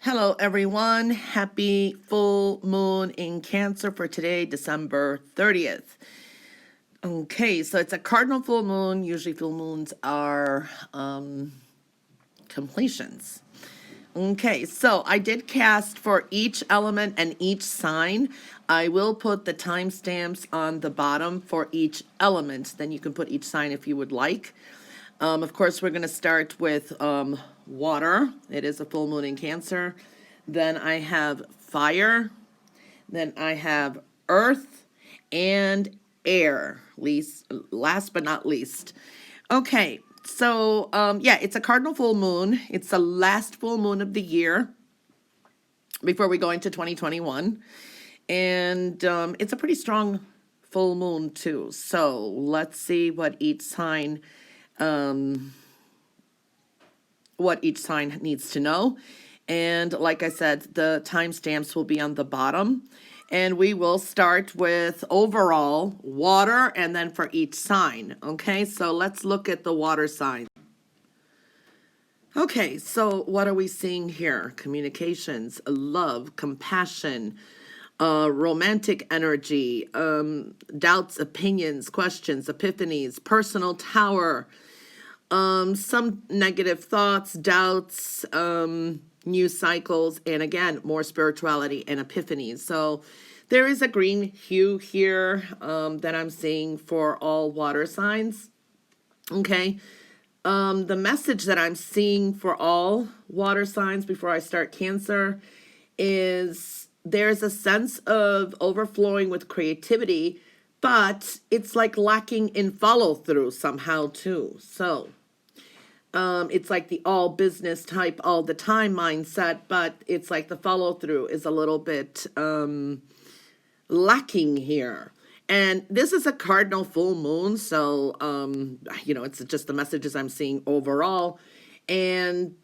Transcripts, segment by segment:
Hello, everyone. Happy full moon in Cancer for today, December 30th. Okay, so it's a cardinal full moon. Usually full moons are completions. Okay, so I did cast for each element and each sign. I will put the timestamps on the bottom for each element. Then you can put each sign if you would like. Of course, we're going to start with water. It is a full moon in Cancer. Then I have fire. Then I have earth and air, last but not least. Okay, so yeah, it's a cardinal full moon. It's the last full moon of the year before we go into 2021. And it's a pretty strong full moon too. So let's see what each sign needs to know. And like I said, the timestamps will be on the bottom. And we will start with overall water and then for each sign. Okay, so let's look at the water sign. Okay, so what are we seeing here? Communications, love, compassion, romantic energy, doubts, opinions, questions, epiphanies, personal tower, some negative thoughts, doubts, new cycles, and again, more spirituality and epiphanies. So there is a green hue here that I'm seeing for all water signs. Okay. The message that I'm seeing for all water signs before I start Cancer is there's a sense of overflowing with creativity, but it's like lacking in follow through somehow too. So it's like the all business type all the time mindset, but it's like the follow through is a little bit lacking here. And this is a cardinal full moon, so it's just the messages I'm seeing overall. And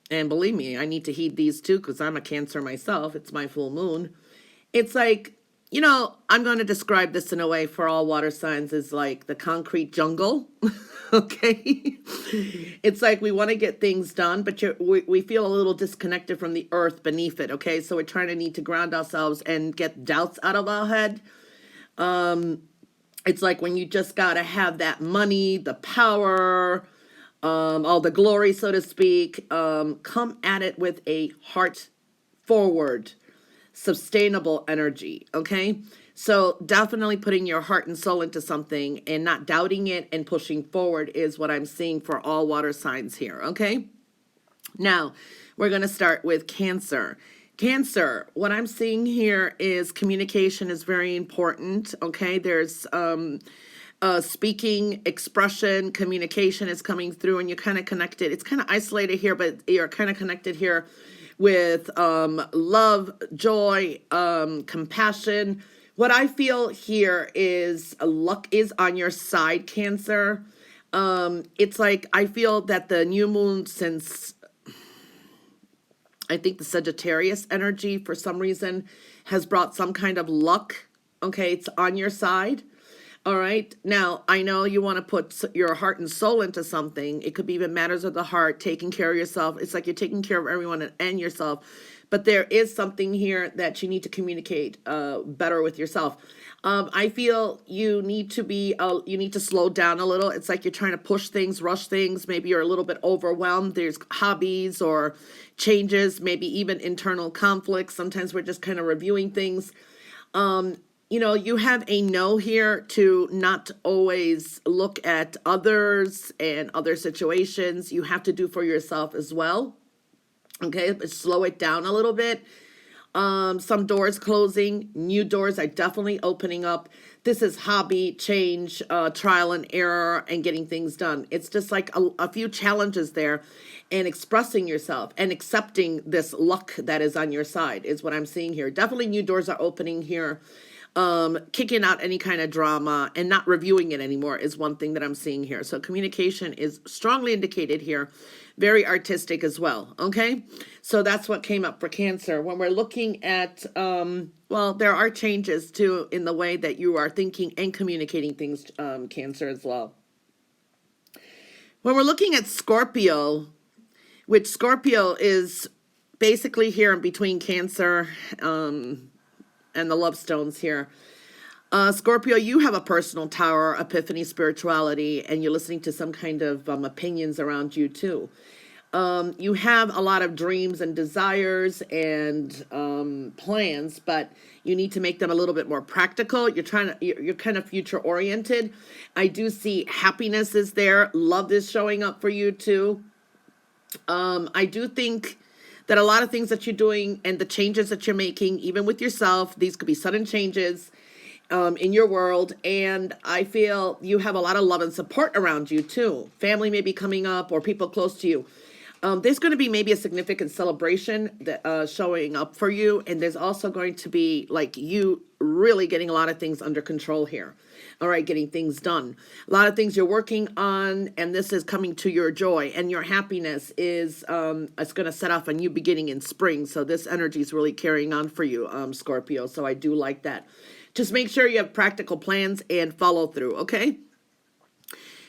believe me, I need to heed these too because I'm a Cancer myself. It's my full moon. It's like, I'm going to describe this in a way for all water signs is like the concrete jungle. Okay. It's like we want to get things done, but we feel a little disconnected from the earth beneath it. Okay. So we're trying to need to ground ourselves and get doubts out of our head. It's like when you just got to have that money, the power, all the glory, so to speak, come at it with a heart forward, sustainable energy. Okay. So definitely putting your heart and soul into something and not doubting it and pushing forward is what I'm seeing for all water signs here. Okay. Now we're going to start with Cancer. Cancer, what I'm seeing here is communication is very important. Okay. There's, speaking, expression, communication is coming through and you're kind of connected. It's kind of isolated here, but you're kind of connected here with love, joy, compassion. What I feel here is luck is on your side, Cancer. It's like I feel that the new moon, since I think the Sagittarius energy for some reason has brought some kind of luck. Okay, it's on your side. All right. Now, I know you want to put your heart and soul into something. It could be even matters of the heart, taking care of yourself. It's like you're taking care of everyone and yourself. But there is something here that you need to communicate better with yourself. I feel you need to slow down a little. It's like you're trying to push things, rush things. Maybe you're a little bit overwhelmed. There's hobbies or changes, maybe even internal conflicts. Sometimes we're just kind of reviewing things. You have a no here to not always look at others and other situations. You have to do for yourself as well. Okay, but slow it down a little bit. Some doors closing, new doors are definitely opening up. This is hobby, change, trial and error, and getting things done. It's just like a few challenges there, and expressing yourself and accepting this luck that is on your side is what I'm seeing here. Definitely new doors are opening here. Kicking out any kind of drama and not reviewing it anymore is one thing that I'm seeing here. So communication is strongly indicated here. Very artistic as well. Okay. So that's what came up for Cancer. When we're looking at, there are changes too in the way that you are thinking and communicating things, Cancer as well. When we're looking at Scorpio, which Scorpio is basically here in between Cancer and the love stones here. Scorpio, you have a personal tower, epiphany, spirituality, and you're listening to some kind of opinions around you too. You have a lot of dreams and desires and plans, but you need to make them a little bit more practical. You're kind of future oriented. I do see happiness is there. Love is showing up for you too. I do think that a lot of things that you're doing and the changes that you're making, even with yourself, these could be sudden changes in your world. And I feel you have a lot of love and support around you too. Family may be coming up or people close to you. There's going to be maybe a significant celebration that showing up for you. And there's also going to be like you really getting a lot of things under control here. All right, getting things done. A lot of things you're working on, and this is coming to your joy and your happiness is it's going to set off a new beginning in spring. So this energy is really carrying on for you, Scorpio. So I do like that. Just make sure you have practical plans and follow through, okay?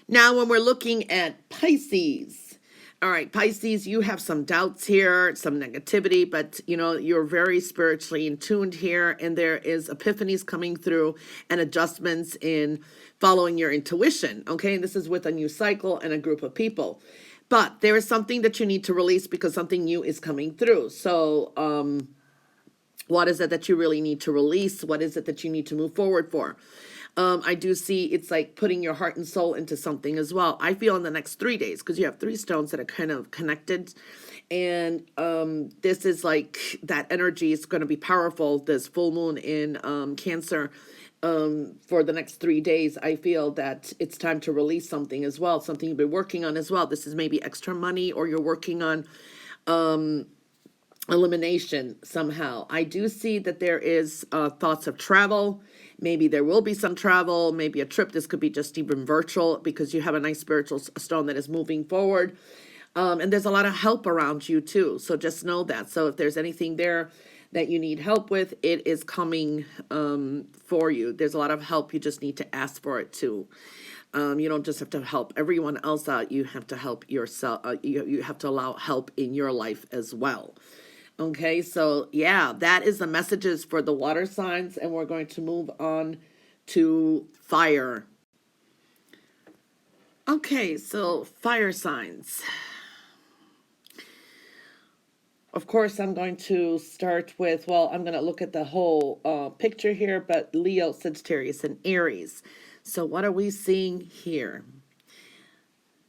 Now, when we're looking at Pisces, all right, Pisces, you have some doubts here, some negativity, but you know, you're very spiritually in tuned here, and there is epiphanies coming through and adjustments in following your intuition, okay? And this is with a new cycle and a group of people. But there is something that you need to release because something new is coming through. So, what is it that you really need to release? What is it that you need to move forward for? I do see it's like putting your heart and soul into something as well. I feel in the next 3 days, because you have 3 stones that are kind of connected. And this is like that energy is going to be powerful. This full moon in Cancer for the next 3 days. I feel that it's time to release something as well. Something you've been working on as well. This is maybe extra money, or you're working on elimination somehow. I do see that there is thoughts of travel. Maybe there will be some travel, maybe a trip. This could be just even virtual because you have a nice spiritual stone that is moving forward. And there's a lot of help around you too. So just know that. So if there's anything there that you need help with, it is coming for you. There's a lot of help. You just need to ask for it too. You don't just have to help everyone else out. You have to help yourself. You have to allow help in your life as well. Okay, so yeah, that is the messages for the water signs, and we're going to move on to fire. Okay, so fire signs. Of course, I'm going to start with, well, I'm going to look at the whole picture here, but Leo, Sagittarius, and Aries. So what are we seeing here?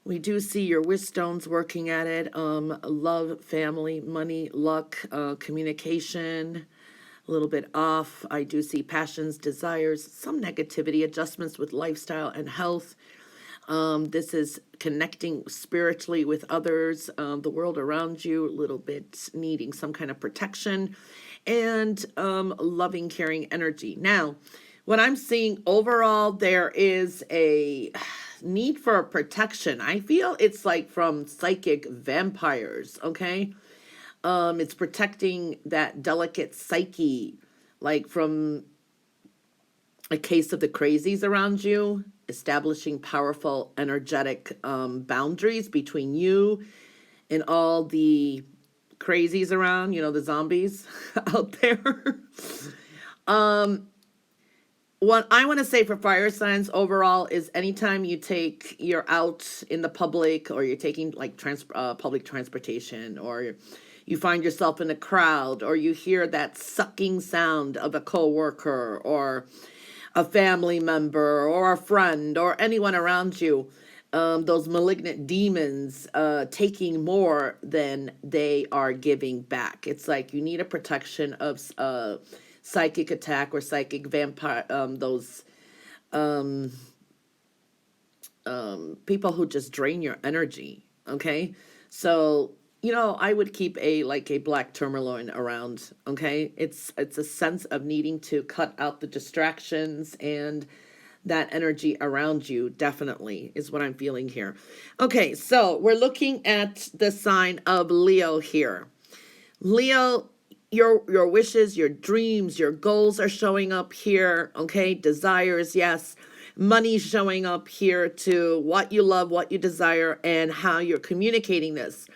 We do see your wish stones working at it. Love, family, money, luck, communication, a little bit off. I do see passions, desires, some negativity, adjustments with lifestyle and health. This is connecting spiritually with others, the world around you, a little bit needing some kind of protection, and loving, caring energy. Now, what I'm seeing overall, there is a need for protection. I feel it's like from psychic vampires, okay? It's protecting that delicate psyche, like from a case of the crazies around you, establishing powerful, energetic boundaries between you and all the crazies around, you know, the zombies out there. What I want to say for fire signs overall is anytime you're out in the public, or you're taking like public transportation, or you find yourself in a crowd, or you hear that sucking sound of a coworker or a family member or a friend or anyone around you, those malignant demons taking more than they are giving back. It's like you need a protection of psychic attack or psychic vampire, those people who just drain your energy. Okay, so you know, I would keep a black tourmaline around. Okay, it's a sense of needing to cut out the distractions, and that energy around you definitely is what I'm feeling here. Okay, so we're looking at the sign of Leo here. Leo, your wishes, your dreams, your goals are showing up here, okay? Desires, yes. Money showing up here too. What you love, what you desire, and how you're communicating this.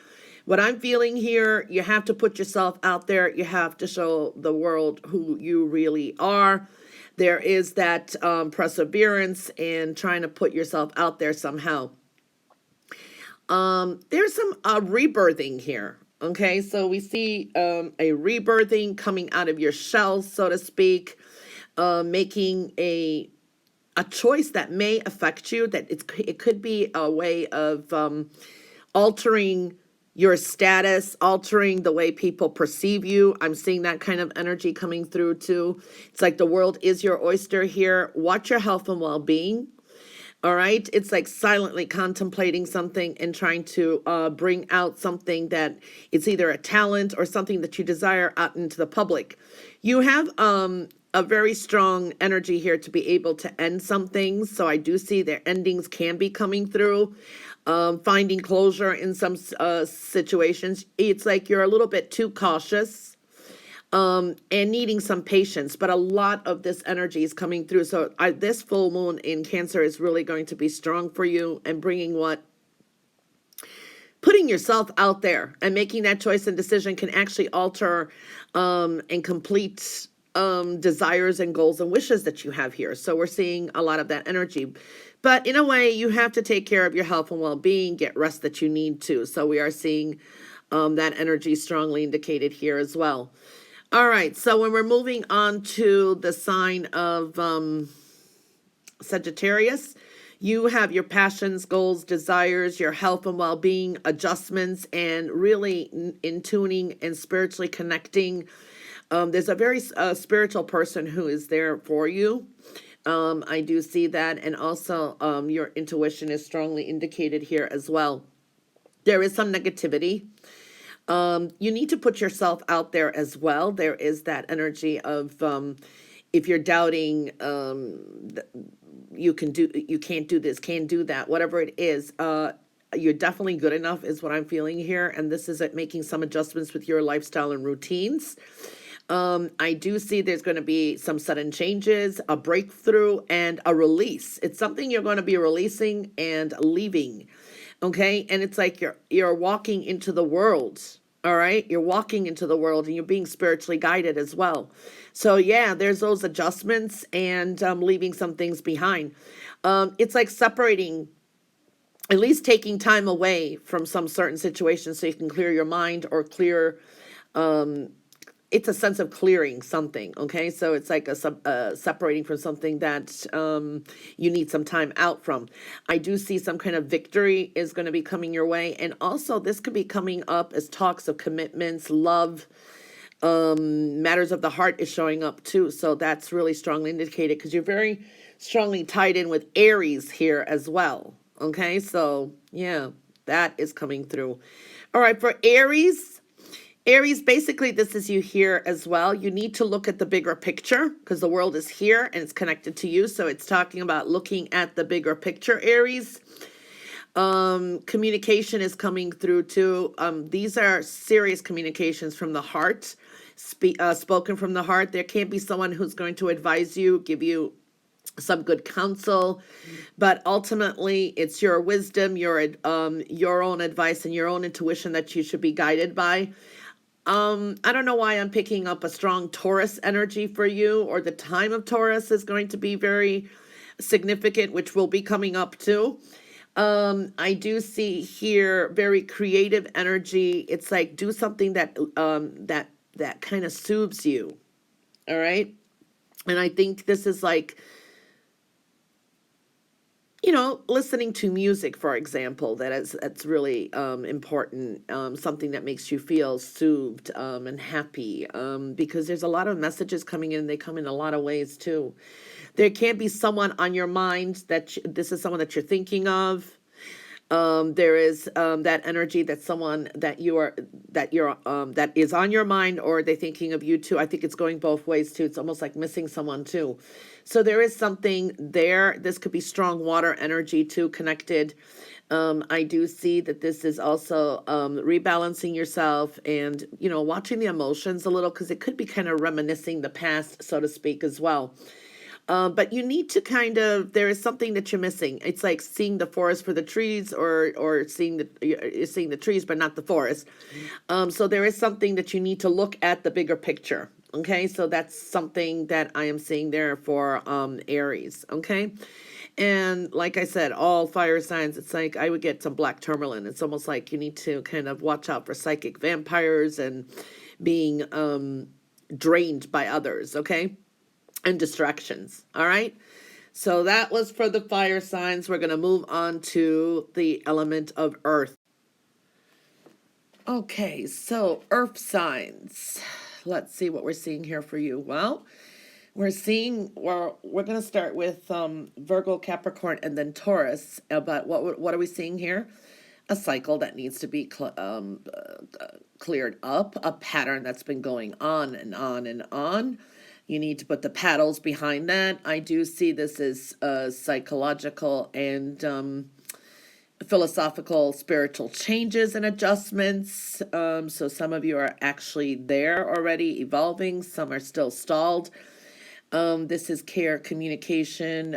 What I'm feeling here, you have to put yourself out there. You have to show the world who you really are. There is that perseverance and trying to put yourself out there somehow. There's some rebirthing here. Okay, so we see a rebirthing coming out of your shell, so to speak, making a choice that may affect you. That it could be a way of altering your status, altering the way people perceive you. I'm seeing that kind of energy coming through too. It's like the world is your oyster here. Watch your health and well-being. All right. It's like silently contemplating something and trying to bring out something that it's either a talent or something that you desire out into the public. You have a very strong energy here to be able to end some things. So I do see their endings can be coming through. Finding closure in some situations. It's like you're a little bit too cautious and needing some patience, but a lot of this energy is coming through. So this full moon in Cancer is really going to be strong for you and bringing putting yourself out there and making that choice and decision can actually alter and complete desires and goals and wishes that you have here. So we're seeing a lot of that energy. But in a way, you have to take care of your health and well-being, get rest that you need to. So we are seeing that energy strongly indicated here as well. All right, so when we're moving on to the sign of Sagittarius, you have your passions, goals, desires, your health and well-being, adjustments, and really in tuning and spiritually connecting. There's a very spiritual person who is there for you. I do see that. And also your intuition is strongly indicated here as well. There is some negativity. You need to put yourself out there as well. There is that energy of if you're doubting you can't do this, can't do that, whatever it is, you're definitely good enough is what I'm feeling here. And this is making some adjustments with your lifestyle and routines. I do see there's going to be some sudden changes, a breakthrough, and a release. It's something you're going to be releasing and leaving. Okay. And it's like you're walking into the world. All right. You're walking into the world and you're being spiritually guided as well. So yeah, there's those adjustments and leaving some things behind. It's like separating, at least taking time away from some certain situations so you can clear your mind or clear, it's a sense of clearing something. Okay. So it's like separating from something that you need some time out from. I do see some kind of victory is going to be coming your way. And also this could be coming up as talks of commitments, love, matters of the heart is showing up too. So that's really strongly indicated because you're very strongly tied in with Aries here as well. Okay. So yeah, that is coming through. All right. For Aries, basically, this is you here as well. You need to look at the bigger picture because the world is here and it's connected to you. So it's talking about looking at the bigger picture, Aries. Communication is coming through too. These are serious communications from the heart, spoken from the heart. There can't be someone who's going to advise you, give you some good counsel, but ultimately it's your wisdom, your own advice and your own intuition that you should be guided by. I don't know why I'm picking up a strong Taurus energy for you, or the time of Taurus is going to be very significant, which will be coming up too. I do see here very creative energy. It's like do something that that kind of soothes you. All right. And I think this is like, listening to music, for example, that's really important, something that makes you feel soothed and happy, because there's a lot of messages coming in. They come in a lot of ways too. There can't be someone on your mind that this is someone that you're thinking of. There is that energy that someone that that is on your mind, or they're thinking of you too. I think it's going both ways too. It's almost like missing someone too. So there is something there. This could be strong water energy too, connected. I do see that this is also rebalancing yourself and, watching the emotions a little, because it could be kind of reminiscing the past, so to speak, as well. But you need to kind of, there is something that you're missing. It's like seeing the forest for the trees, or seeing the, you're seeing the trees but not the forest. So there is something that you need to look at the bigger picture. Okay, so that's something that I am seeing there for Aries. Okay, and like I said, all fire signs, it's like I would get some black tourmaline. It's almost like you need to kind of watch out for psychic vampires and being drained by others, okay? And distractions, all right? So that was for the fire signs. We're going to move on to the element of earth. Okay, so earth signs. Let's see what we're seeing here for you. Well, we're going to start with Virgo, Capricorn, and then Taurus. But what are we seeing here? A cycle that needs to be cleared up, a pattern that's been going on and on and on. You need to put the paddles behind that. I do see this as psychological and philosophical, spiritual changes and adjustments. So some of you are actually there already, evolving. Some are still stalled. This is care, communication,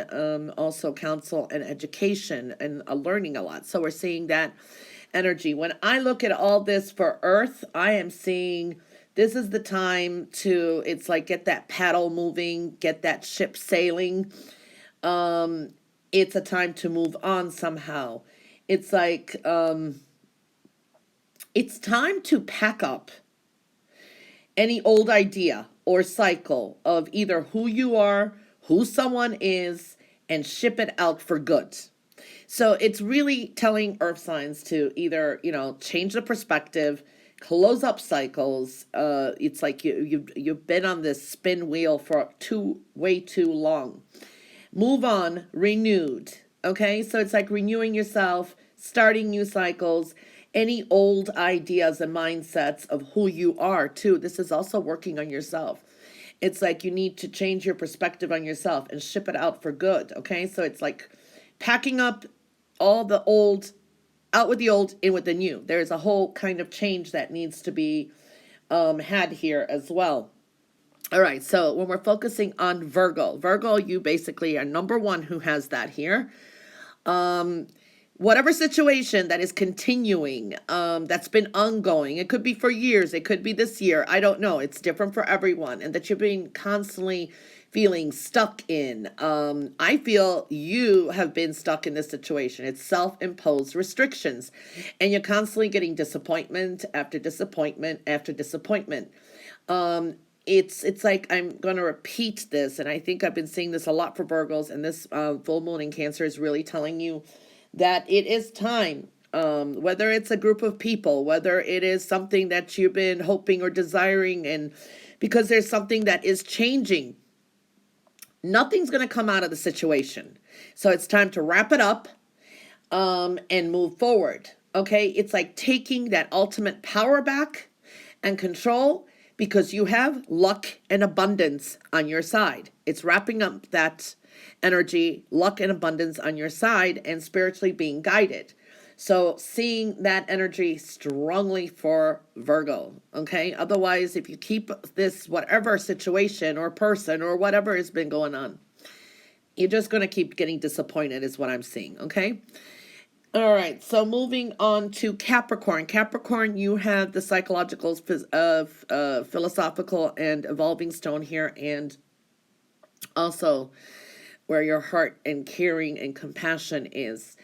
also counsel and education, and learning a lot. So we're seeing that energy. When I look at all this for Earth, I am seeing this is the time to, it's like, get that paddle moving, get that ship sailing. It's a time to move on somehow. It's like, it's time to pack up any old idea or cycle of either who you are, who someone is, and ship it out for good. So it's really telling earth signs to either, change the perspective, close up cycles. It's like you've been on this spin wheel for way too long. Move on, renewed. Okay, so it's like renewing yourself, starting new cycles, any old ideas and mindsets of who you are too. This is also working on yourself. It's like you need to change your perspective on yourself and ship it out for good. Okay, so it's like packing up all the old, out with the old, in with the new. There's a whole kind of change that needs to be had here as well. All right, so when we're focusing on Virgo, you basically are number one who has that here. Whatever situation that is continuing, that's been ongoing, it could be for years, it could be this year, I don't know, it's different for everyone, and that you're being constantly feeling stuck in. I feel you have been stuck in this situation. It's self-imposed restrictions, and you're constantly getting disappointment after disappointment after disappointment. It's like, I'm going to repeat this, and I think I've been seeing this a lot for Virgos, and this full moon in Cancer is really telling you that it is time, whether it's a group of people, whether it is something that you've been hoping or desiring, and because there's something that is changing, nothing's going to come out of the situation. So it's time to wrap it up and move forward. Okay, it's like taking that ultimate power back and control, because you have luck and abundance on your side. It's wrapping up that energy, luck and abundance on your side, and spiritually being guided. So seeing that energy strongly for Virgo, okay? Otherwise, if you keep this whatever situation or person or whatever has been going on, you're just going to keep getting disappointed is what I'm seeing, okay? All right, so moving on to Capricorn. Capricorn, you have the psychological, philosophical, and evolving stone here, and also where your heart and caring and compassion is.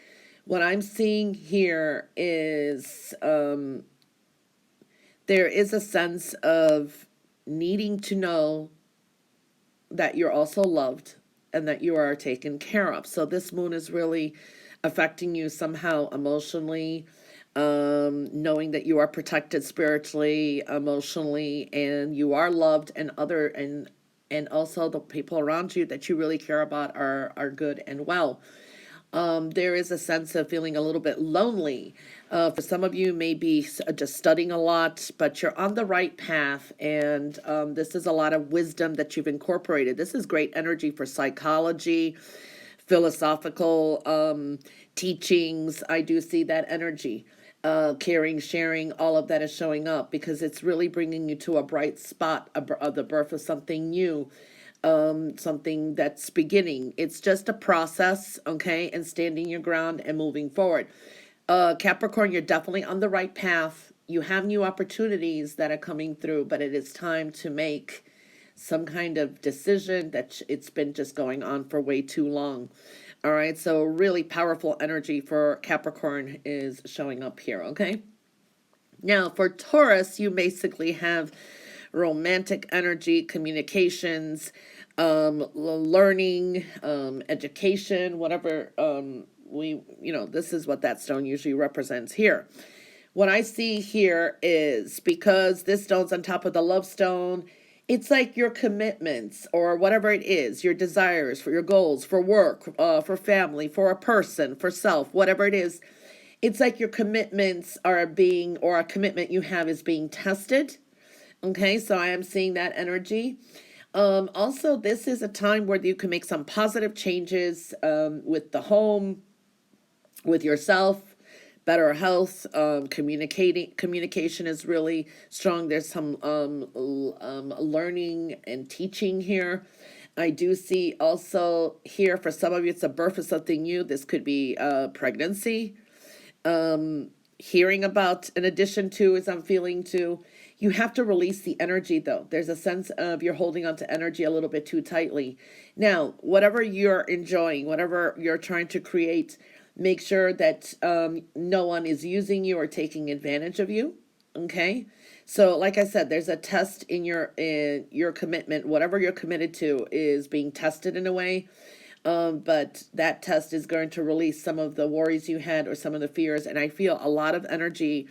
What I'm seeing here is there is a sense of needing to know that you're also loved and that you are taken care of. So this moon is really affecting you somehow emotionally, knowing that you are protected spiritually, emotionally, and you are loved, and also the people around you that you really care about are good and well. There is a sense of feeling a little bit lonely. For some of you, maybe just studying a lot, but you're on the right path, and this is a lot of wisdom that you've incorporated. This is great energy for psychology, philosophical teachings. I do see that energy. Caring, sharing, all of that is showing up because it's really bringing you to a bright spot of the birth of something new. something that's beginning. It's just a process, okay, and standing your ground and moving forward. Capricorn, you're definitely on the right path. You have new opportunities that are coming through, but it is time to make some kind of decision that it's been just going on for way too long. All right, so really powerful energy for Capricorn is showing up here, okay? Now, for Taurus, you basically have romantic energy, communications, learning, education, whatever this is what that stone usually represents here. What I see here is, because this stone's on top of the love stone, it's like your commitments or whatever it is, your desires for your goals, for work, for family, for a person, for self, whatever it is. It's like your commitments are being, or a commitment you have is being tested. Okay, so I am seeing that energy. Also, this is a time where you can make some positive changes with the home, with yourself, better health, communication is really strong. There's some learning and teaching here. I do see also here, for some of you, it's a birth of something new. This could be pregnancy. Hearing about, in addition to, as I'm feeling too, you have to release the energy though. There's a sense of you're holding on to energy a little bit too tightly. Now, whatever you're enjoying, whatever you're trying to create, make sure that no one is using you or taking advantage of you. Okay. So like I said, there's a test in your commitment. Whatever you're committed to is being tested in a way. But that test is going to release some of the worries you had or some of the fears. And I feel a lot of energy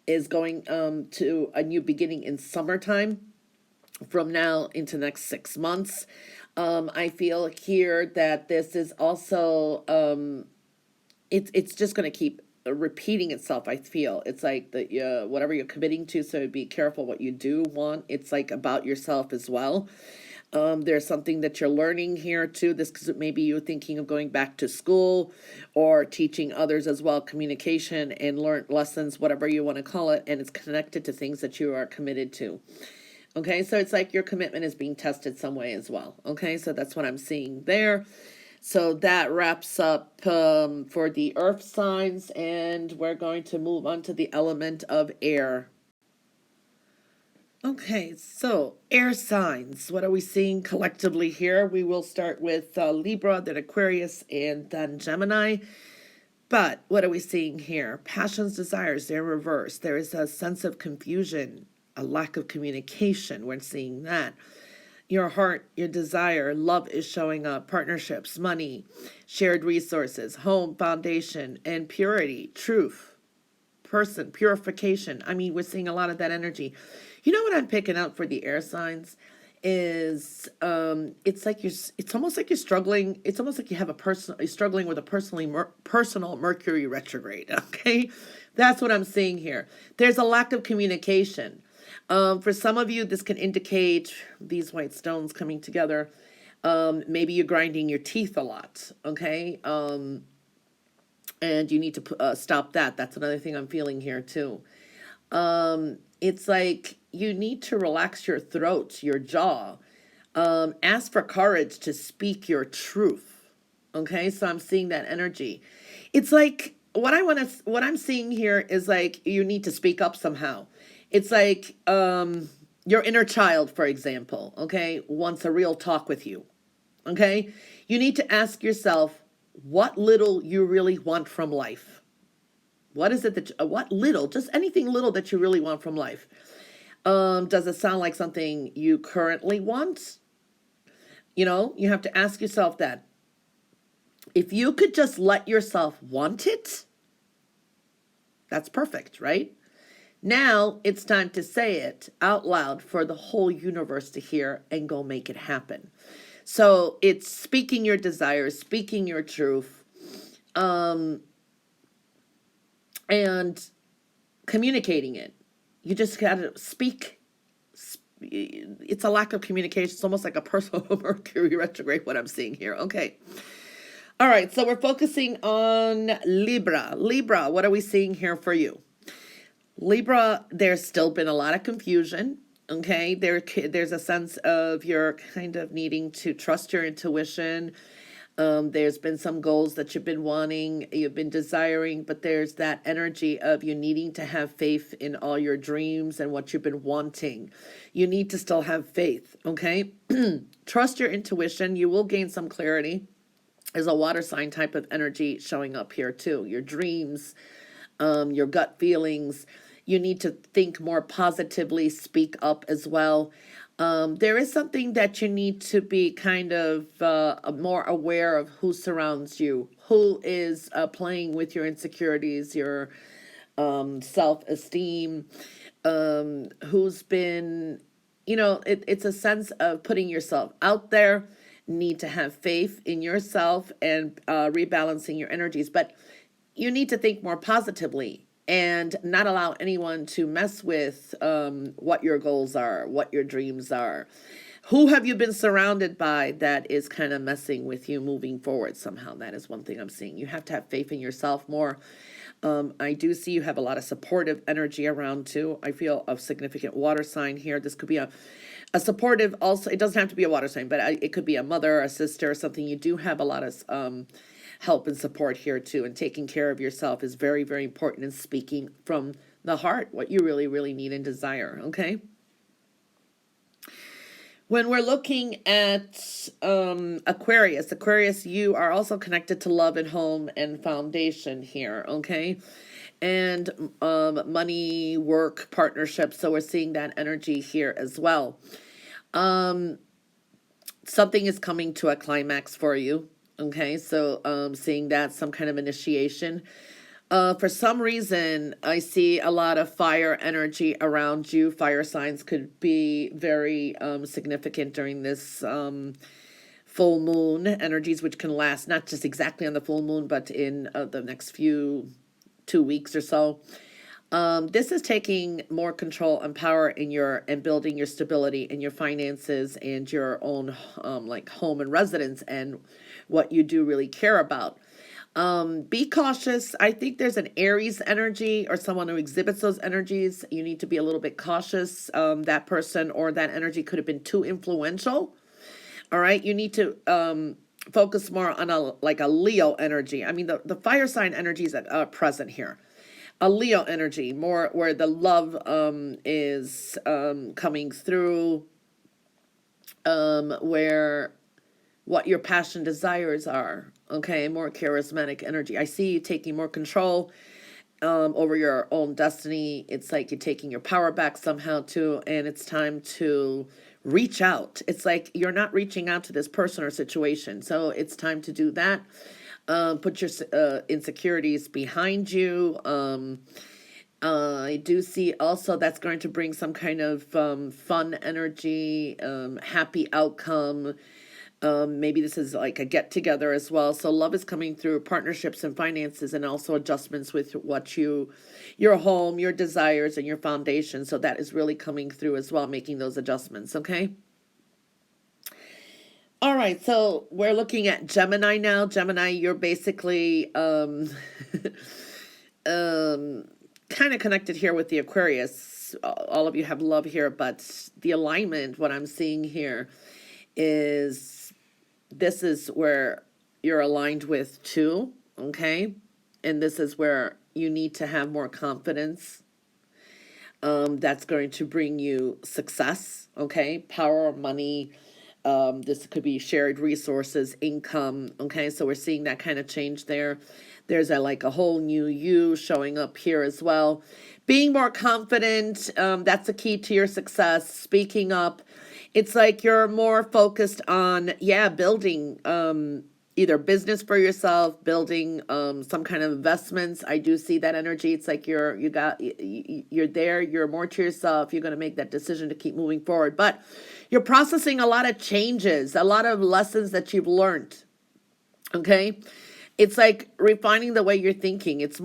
is going to a new beginning in summertime from now into the next 6 months. I feel here that this is also, it's just going to keep repeating itself. I feel it's like the whatever you're committing to, so be careful what you do want. It's like about yourself as well. There's something that you're learning here too. This, because maybe you're thinking of going back to school or teaching others as well, communication and learn lessons, whatever you want to call it, and it's connected to things that you are committed to. Okay, so it's like your commitment is being tested some way as well. Okay, so that's what I'm seeing there. So that wraps up for the earth signs, and we're going to move on to the element of air. Okay, so air signs. What are we seeing collectively here? We will start with Libra, then Aquarius, and then Gemini. But what are we seeing here? Passions, desires, they're reversed. There is a sense of confusion, a lack of communication. We're seeing that. Your heart, your desire, love is showing up. Partnerships, money, shared resources, home, foundation, and purity, truth, person, purification. I mean, we're seeing a lot of that energy. You know what I'm picking up for the air signs is it's like it's almost like you're struggling. It's almost like you have you're struggling with a personal Mercury retrograde. Okay, that's what I'm seeing here. There's a lack of communication. For some of you, this can indicate these white stones coming together. Maybe you're grinding your teeth a lot. Okay, and you need to stop that. That's another thing I'm feeling here too. It's like you need to relax your throat, your jaw. Ask for courage to speak your truth. Okay, so I'm seeing that energy. It's like what I'm seeing here is like you need to speak up somehow. It's like your inner child, for example, okay, wants a real talk with you. Okay, you need to ask yourself what little you really want from life. What is it that, what little, just anything little that you really want from life? Does it sound like something you currently want? You know, you have to ask yourself that. If you could just let yourself want it, that's perfect, right? Now it's time to say it out loud for the whole universe to hear and go make it happen. So it's speaking your desires, speaking your truth, and communicating it. You just got to speak. It's a lack of communication. It's almost like a personal Mercury retrograde, what I'm seeing here. Okay. All right. So we're focusing on Libra. Libra, what are we seeing here for you? Libra, there's still been a lot of confusion. Okay, there's a sense of you're kind of needing to trust your intuition. There's been some goals that you've been wanting, you've been desiring, but there's that energy of you needing to have faith in all your dreams and what you've been wanting. You need to still have faith, okay? Trust your intuition. You will gain some clarity. There's a water sign type of energy showing up here too. Your dreams, your gut feelings. You need to think more positively, speak up as well. There is something that you need to be kind of more aware of who surrounds you, who is playing with your insecurities, your self-esteem, who's been, it's a sense of putting yourself out there, need to have faith in yourself and rebalancing your energies. But you need to think more positively and not allow anyone to mess with what your goals are, what your dreams are. Who have you been surrounded by that is kind of messing with you moving forward somehow? That is one thing I'm seeing. You have to have faith in yourself more. I do see you have a lot of supportive energy around too. I feel a significant water sign here. This could be a supportive also. It doesn't have to be a water sign, but it could be a mother, a sister, or something. You do have a lot of help and support here too. And taking care of yourself is very, very important, and speaking from the heart what you really, really need and desire. Okay. When we're looking at Aquarius, you are also connected to love and home and foundation here, okay? And money, work, partnerships. So we're seeing that energy here as well. Something is coming to a climax for you, okay? So seeing that, some kind of initiation. For some reason, I see a lot of fire energy around you. Fire signs could be very significant during this full moon energies, which can last not just exactly on the full moon, but in the next 2 weeks or so. This is taking more control and power in and building your stability in your finances and your own like home and residence and what you do really care about. Be cautious. I think there's an Aries energy or someone who exhibits those energies. You need to be a little bit cautious. That person or that energy could have been too influential. All right. You need to focus more on a Leo energy. I mean, the fire sign energies are present here. A Leo energy, more where the love is coming through, where what your passion desires are. Okay, more charismatic energy. I see you taking more control over your own destiny. It's like you're taking your power back somehow too, and it's time to reach out. It's like you're not reaching out to this person or situation, so it's time to do that. Put your insecurities behind you. I do see also that's going to bring some kind of fun energy, happy outcome. Maybe this is like a get together as well. So love is coming through partnerships and finances, and also adjustments with what your home, your desires, and your foundation. So that is really coming through as well, making those adjustments. Okay. All right. So we're looking at Gemini now. Gemini, you're basically kind of connected here with the Aquarius. All of you have love here, but the alignment, what I'm seeing here is this is where you're aligned with too, okay? And this is where you need to have more confidence. That's going to bring you success, okay? Power, money. This could be shared resources, income, okay? So we're seeing that kind of change there. There's like a whole new you showing up here as well. Being more confident, that's a key to your success. Speaking up. It's like you're more focused on, building either business for yourself, building some kind of investments. I do see that energy. It's like you're there, you're more to yourself. You're going to make that decision to keep moving forward. But you're processing a lot of changes, a lot of lessons that you've learned. Okay? It's like refining the way you're thinking. It's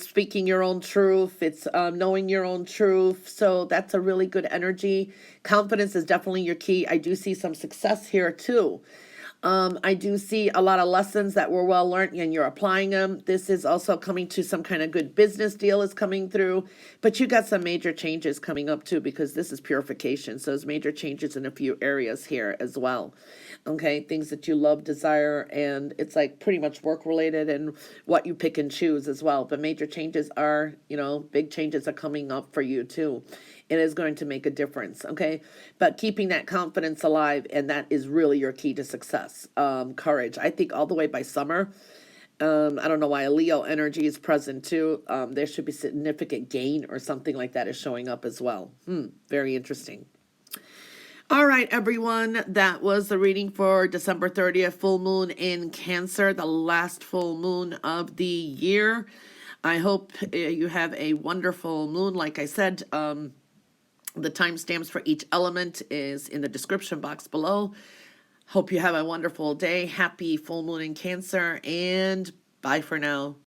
speaking your own truth. It's knowing your own truth. So that's a really good energy. Confidence is definitely your key. I do see some success here too. I do see a lot of lessons that were well learned and you're applying them. This is also coming to some kind of good business deal is coming through, but you got some major changes coming up too, because this is purification. So there's major changes in a few areas here as well. Okay, things that you love, desire, and it's like pretty much work related and what you pick and choose as well. But major changes are, big changes are coming up for you too. It is going to make a difference, okay? But keeping that confidence alive, and that is really your key to success. Courage. I think all the way by summer. I don't know why a Leo energy is present too. There should be significant gain or something like that is showing up as well. Very interesting. All right, everyone. That was the reading for December 30th, full moon in Cancer, the last full moon of the year. I hope you have a wonderful moon. Like I said, the timestamps for each element is in the description box below. Hope you have a wonderful day. Happy full moon in Cancer, and bye for now.